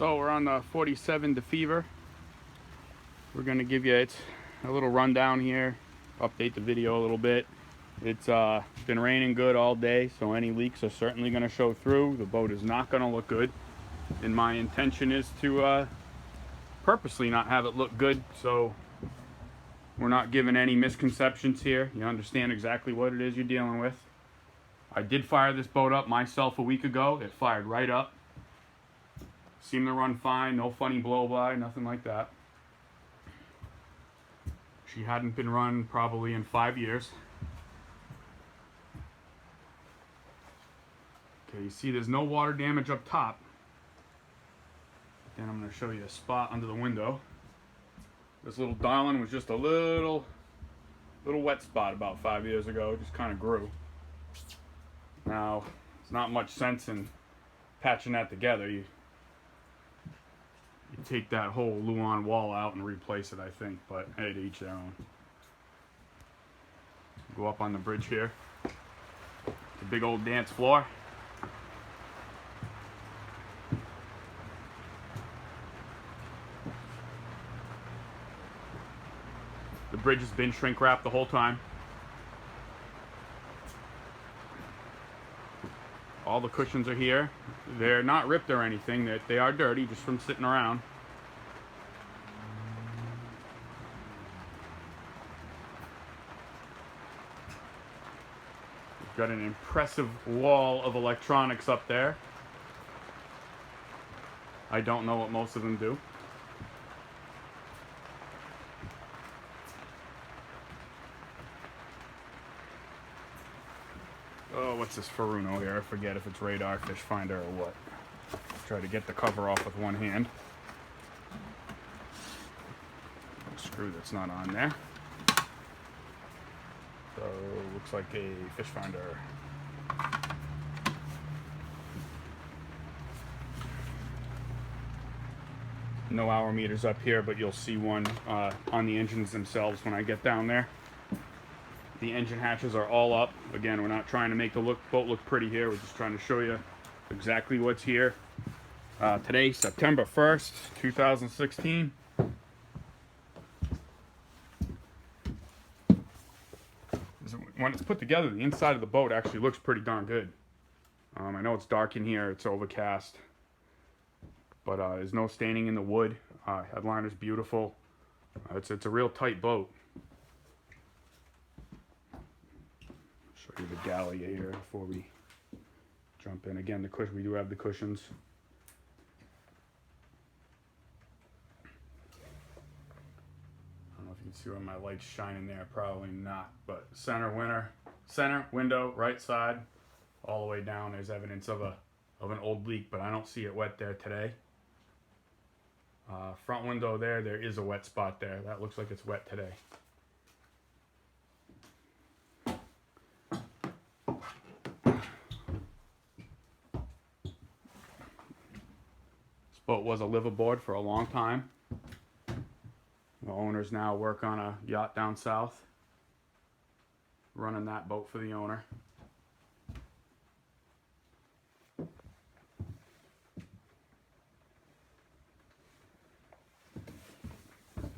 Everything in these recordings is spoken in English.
So we're on the 47 DeFever. We're gonna give you a little rundown here, update the video a little bit. It's been raining good all day, so any leaks are certainly gonna show through. The boat is not gonna look good, and my intention is to purposely not have it look good, so we're not giving any misconceptions here. You understand exactly what it is you're dealing with. I did fire this boat up myself a week ago. It fired right up. Seemed to run fine, no funny blow-by, nothing like that. She hadn't been run probably in 5 years. Okay, you see there's no water damage up top. Then I'm going to show you a spot under the window. This little darling was just a little wet spot about 5 years ago. It just kind of grew. Now, there's not much sense in patching that together. You take that whole Luan wall out and replace it, I think, but hey, to each their own. Go up on the bridge here. The big old dance floor. The bridge has been shrink wrapped the whole time. All the cushions are here. They're not ripped or anything. They are dirty just from sitting around. We've got an impressive wall of electronics up there. I don't know what most of them do. Oh, what's this Furuno here? I forget if it's radar, fish finder, or what. Try to get the cover off with one hand. Screw that's not on there. So, looks like a fish finder. No hour meters up here, but you'll see one on the engines themselves when I get down there. The engine hatches are all up. Again, we're not trying to make the boat look pretty here. We're just trying to show you exactly what's here. Today, September 1st, 2016. When it's put together, the inside of the boat actually looks pretty darn good. I know it's dark in here. It's overcast. But there's no staining in the wood. Headliner's beautiful. It's a real tight boat. Show you the galley here before we jump in. Again, the cushion, we do have the cushions. I don't know if you can see where my light's shining there. Probably not. But center window, right side, all the way down. There's evidence of an old leak, but I don't see it wet there today. Front window there is a wet spot there. That looks like it's wet today. Boat was a liveaboard for a long time. The owners now work on a yacht down south, running that boat for the owner.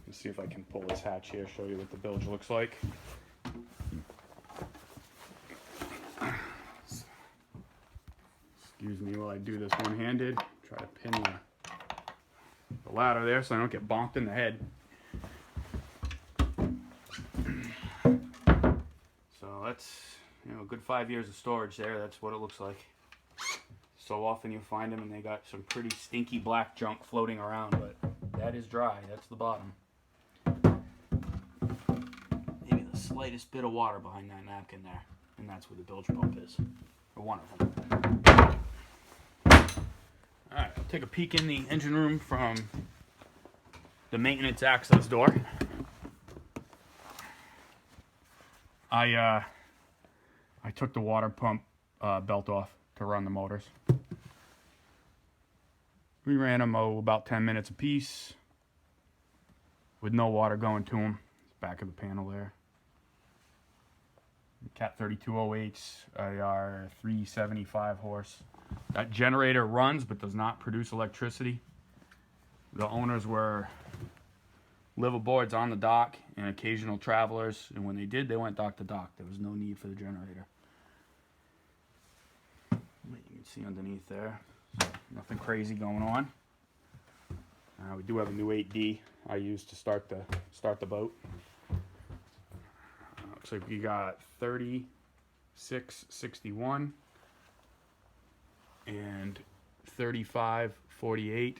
Let's see if I can pull this hatch here, show you what the bilge looks like. Excuse me while I do this one-handed. Try to pin the ladder there so I don't get bonked in the head. So that's, a good 5 years of storage there. That's what it looks like. So often you find them and they got some pretty stinky black junk floating around, but that is dry. That's the bottom. Maybe the slightest bit of water behind that napkin there, and that's where the bilge pump is, or one of them. Alright, I'll take a peek in the engine room from the maintenance access door. I took the water pump belt off to run the motors. We ran them about 10 minutes a piece with no water going to them. It's back of the panel there. Cat 3208s are 375 horse. That generator runs but does not produce electricity. The owners were liveaboards on the dock and occasional travelers, and when they did, they went dock to dock. There was no need for the generator. You can see underneath there, so nothing crazy going on. We do have a new 8D I use to start the boat. Looks like we got 3661 and 3548.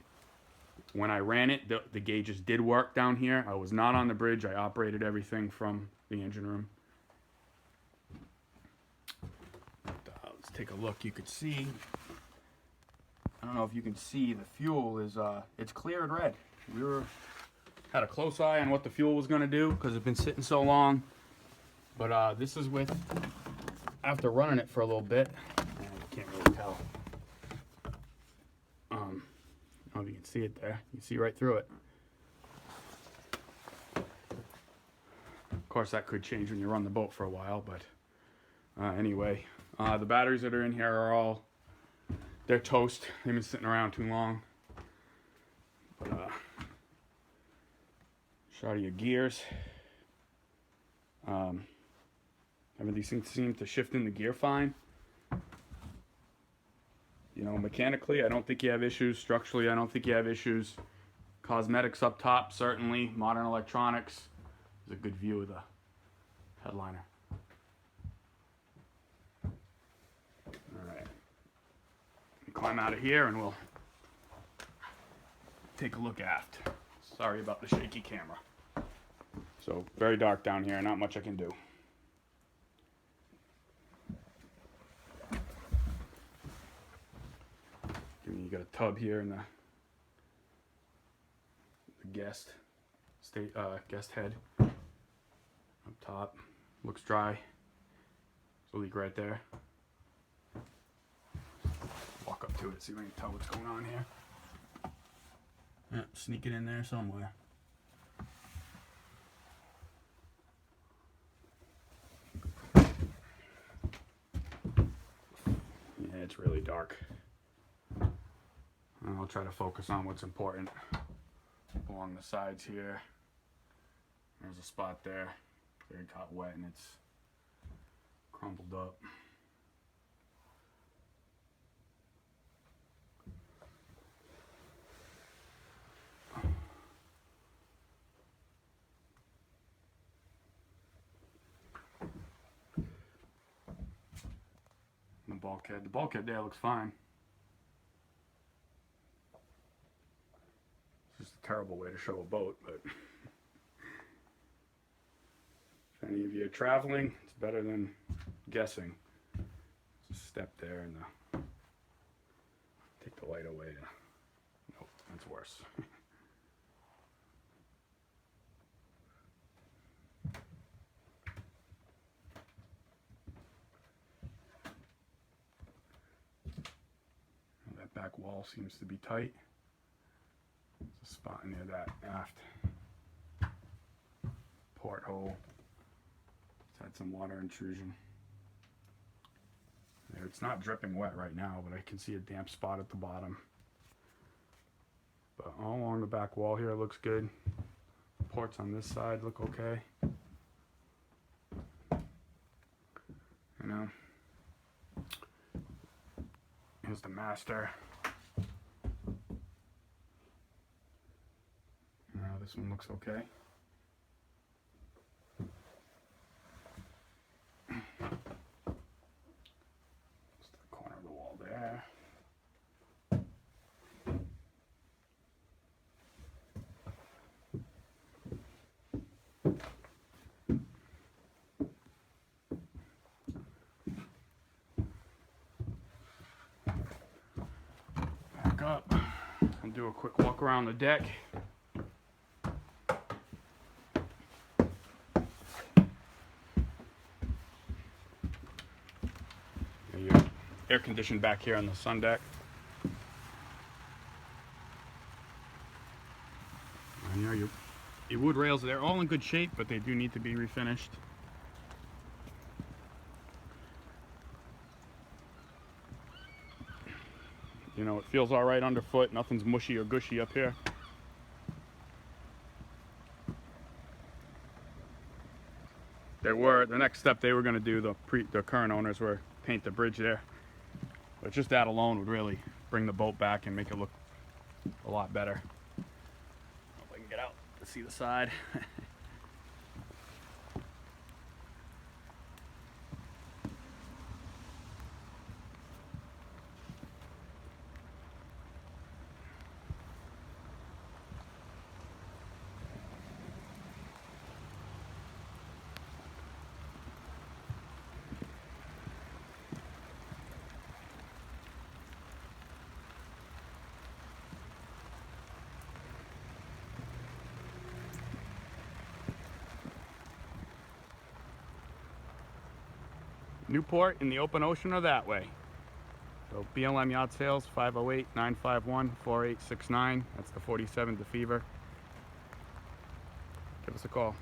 When I ran it, the gauges did work down here. I was not on the bridge. I operated everything from the engine room. Let's take a look. You could see, I don't know if you can see, the fuel is it's clear and red. We had a close eye on what the fuel was going to do because it's been sitting so long. But this is with, after running it for a little bit, and you can't really tell. I don't know if you can see it there. You can see right through it. Of course, that could change when you run the boat for a while, but anyway, the batteries that are in here are they're toast. They've been sitting around too long. But shot of your gears. Everything seems to shift in the gear fine. You know, mechanically, I don't think you have issues. Structurally, I don't think you have issues. Cosmetics up top, certainly. Modern electronics. There's a good view of the headliner. Alright. Climb out of here and we'll take a look aft. Sorry about the shaky camera. So, very dark down here, not much I can do. You got a tub here in the guest head up top. Looks dry. There's a leak right there. Walk up to it, see if I can tell what's going on here. Yeah, sneaking in there somewhere. Yeah, it's really dark. I'll try to focus on what's important. Along the sides here, there's a spot there. It got wet and it's crumpled up. The bulkhead there looks fine. It's just a terrible way to show a boat, but if any of you are traveling, it's better than guessing. Just step there and take the light away. Nope, that's worse. That back wall seems to be tight. There's a spot near that aft porthole. It's had some water intrusion. There, it's not dripping wet right now, but I can see a damp spot at the bottom. But all along the back wall here looks good. Ports on this side look okay. You know, here's the master. Now this one looks okay. Just the corner of the wall there. Back up and do a quick walk around the deck. Air conditioned back here on the sun deck. And, you know, your wood rails, they're all in good shape, but they do need to be refinished. You know, it feels all right underfoot. Nothing's mushy or gushy up here. The next step they were going to do, the current owners were paint the bridge there. But just that alone would really bring the boat back and make it look a lot better. Hope I can get out to see the side. Newport in the open ocean or that way. So BLM Yacht Sales, 508-951-4869. That's the 47 DeFever. Give us a call.